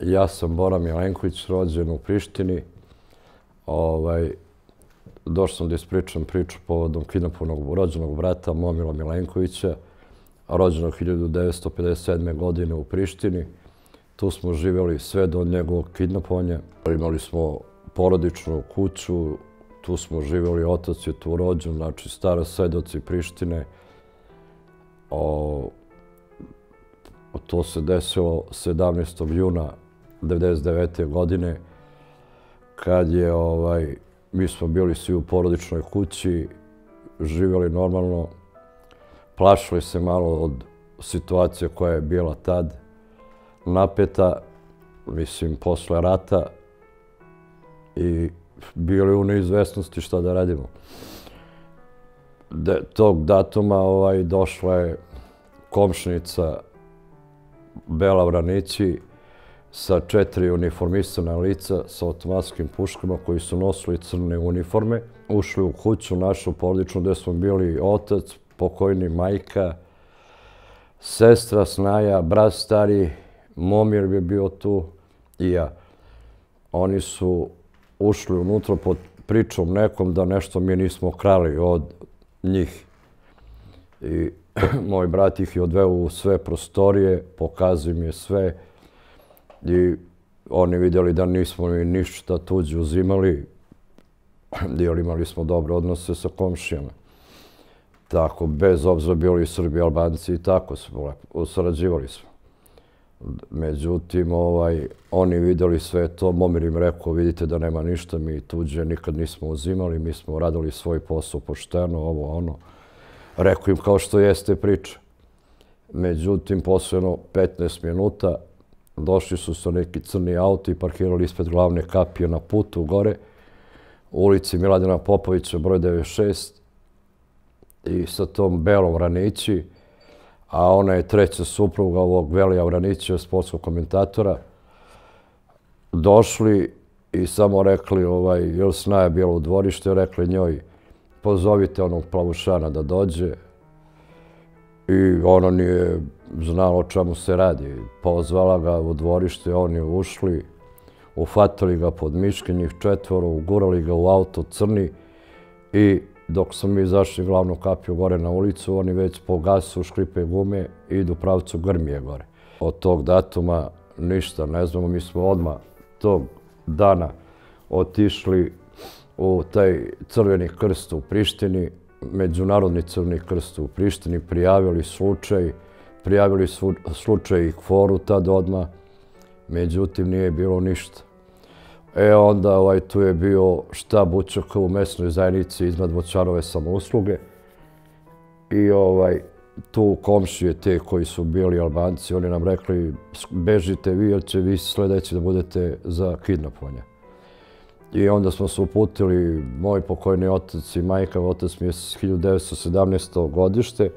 Ja sam Bora Milenković, rođen u Prištini. Došao sam da ispričam priču povodom kidnapovanog rođenog brata Momila Milenkovića, rođenog 1957. godine u Prištini. Tu smo živjeli sve do njegovog kidnapovanja. Imali smo porodičnu kuću, tu smo živjeli, otac je tu rođen, znači stara svedoci Prištine. To se desilo 17. juna 1999. godine, kad je, mi smo bili svi u porodičnoj kući, živjeli normalno, plašili se malo od situacije koja je bila tad napeta, mislim, posle rata, i bili u neizvesnosti šta da radimo. Tog datuma došla je komšnica Bela Vranići sa 4 uniformisana lica sa automatskim puškama koji su nosili crne uniforme. Ušli u kuću našu porodičnu gde smo bili otac, pokojni majka, sestra Snaja, brat stari, Momir je bio tu i ja. Oni su ušli unutra pod pričom nekom da nešto mi nismo krali od njih. I moj brat ih je odveo u sve prostorije, pokazao im je sve i oni vidjeli da nismo ni ništa tuđe uzimali, jer imali smo dobre odnose sa komšijama. Tako, bez obzira bili Srbi, Albanci i tako, sarađivali smo. Međutim, oni vidjeli sve to, Momir im rekao, vidite da nema ništa, mi tuđe nikad nismo uzimali, mi smo radili svoj posao pošteno, ovo, ono. Rekao im kao što jeste priča. Međutim, posle 15 minuta došli su sa neki crni auto i parkirali ispred glavne kapije na putu gore, u ulici Miladina Popovića, broj 96, i sa tom Belom Vranići, a ona je treća supruga ovog Velija Vranića, sportskog komentatora, došli i samo rekli, jer Snaja bila u dvorište, rekli njoj, pozovite onog Plavušana da dođe. I ona nije znala o čemu se radi. Pozvala ga u dvorište, oni ušli, ufatili ga pod miške, njih 4, ugurali ga u auto crni i dok smo mi izašli glavnu kapiju gore na ulicu, oni već po gasu škripe gume i idu u pravcu Grmije gore. Od tog datuma ništa ne znamo, mi smo odmah tog dana otišli u taj Crveni krst u Prištini, Međunarodni Crveni krst u Prištini, prijavili slučaj i KFOR-u tad odmah, međutim nije bilo ništa. Onda tu je bio štab UČK u mesnoj zajednici iznad Voćarove samousluge i tu komšije te koji su bili Albanci, oni nam rekli bežite vi jer će vi sledeći da budete za kidnapovanje. I onda smo se uputili, moj pokojni otac i majka, otac mi je 1917. godište,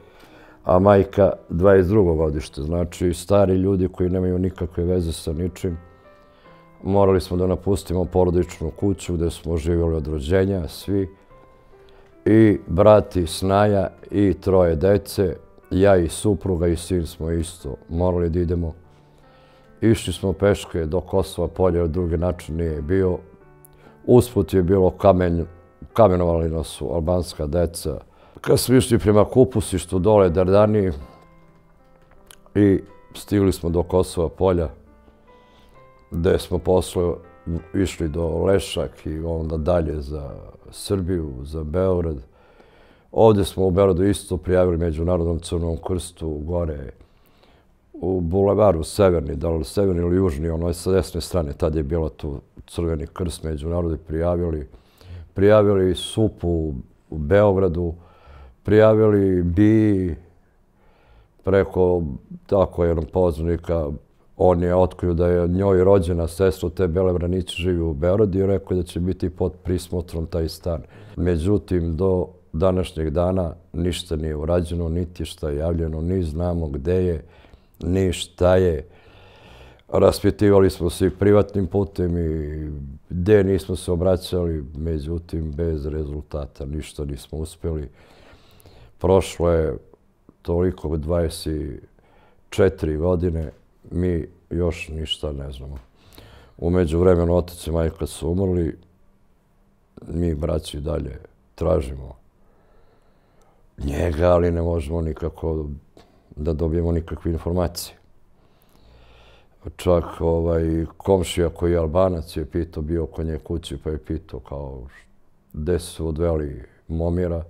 a majka 22. godište. Znači, stari ljudi koji nemaju nikakve veze sa ničim. Morali smo da napustimo porodičnu kuću gde smo živjeli od rođenja, svi. I brati Snaja i 3 dece, ja i supruga i sin smo isto morali da idemo. Išli smo peške do Kosova polja, drugi način nije bio. Usput je bilo kamenovali nas su albanska deca. Kad smo išli prema Kupusištu, dole Dardaniji, i stigli smo do Kosova polja, gde smo posle išli do Lešak i onda dalje za Srbiju, za Beograd. Ovdje smo u Beogradu isto prijavili Međunarodnom Crvenom krstu gore u bulevaru Severni, da li Severni ili Južni, ono je sa desne strane, tad je bila tu Crveni krst, međunarodni prijavili SUP-u u Beogradu, prijavili BIA preko tako jednog pozvanika. On je otkrio da je njoj rođena sestra te Bele Vranići živi u Beogradu i rekao da će biti pod prismotrom taj stan. Međutim, do današnjeg dana ništa nije urađeno, niti šta je javljeno, ni znamo gde je, ni šta je. Raspitivali smo se i privatnim putem i gde nismo se obraćali, međutim, bez rezultata, ništa nismo uspjeli. Prošlo je toliko 24 godine, mi još ništa ne znamo. U međuvremenu otac i majka su umrli. Mi, braći, i dalje tražimo njega, ali ne možemo nikako da dobijemo nikakve informacije. Čak komšija koji je Albanac je pitao, bio oko nje kući, pa je pitao kao gde su odveli Momira.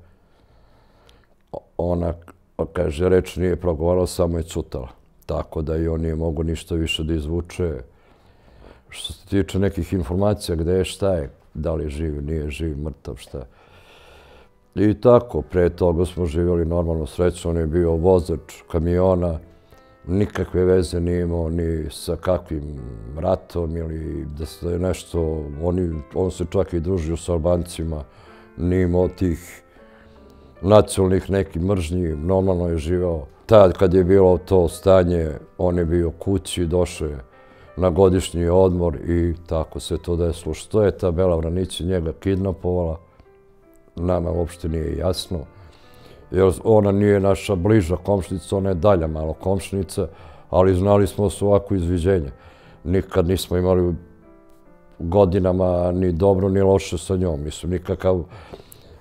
Ona, kaže, reč nije progovarala, samo je ćutala. Tako da i on nije mogo ništa više da izvuče. Što se tiče nekih informacija gde je, šta je, da li je živ, nije živ, mrtav, šta. I tako, pre toga smo živjeli normalno srećno. On je bio vozač kamiona, nikakve veze nije imao ni sa kakvim ratom ili da se nešto... On se čak i družio sa Albancima, nije imao tih nacionalnih nekih mržnji, normalno je živeo. Tad kad je bilo to stanje, on je bio kući, došao je na godišnji odmor i tako se to desilo. Što je ta Bela Vranić njega kidnapovala, nama uopšte nije jasno. Jer ona nije naša bliža komšnica, ona je dalja malo komšnica, ali znali smo su ovako izviđenje. Nikad nismo imali godinama ni dobro ni loše sa njom. Mislim, nikakav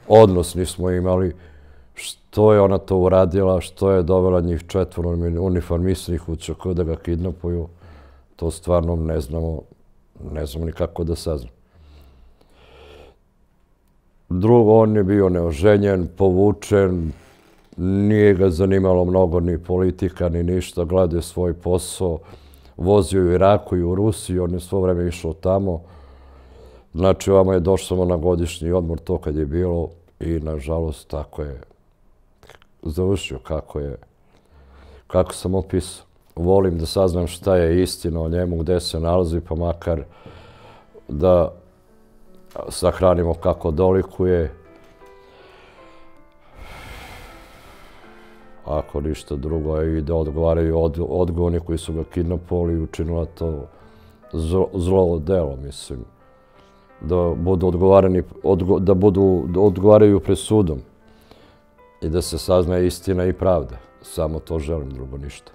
odnos nismo imali. Što je ona to uradila, što je dovela njih 4 uniformisanih u ČK da ga kidnapuju, to stvarno ne znamo ni kako da saznamo. Drugo, on je bio neoženjen, povučen, nije ga zanimalo mnogo ni politika, ni ništa, gledao je svoj posao, vozio u Iraku i u Rusiji, on je svo vreme išao tamo. Znači, ovamo je došao samo na godišnji odmor, to kad je bilo, i nažalost tako je završio kako sam opisao. Volim da saznam šta je istina o njemu, gde se nalazi, pa makar da sahranimo kako dolikuje. Ako ništa drugo, i da odgovaraju odgovorni koji su ga kidnapovali i učinila to zlo delo, mislim. Da budu odgovaraju pred sudom i da se sazna istina i pravda. Samo to želim, drugo ništa.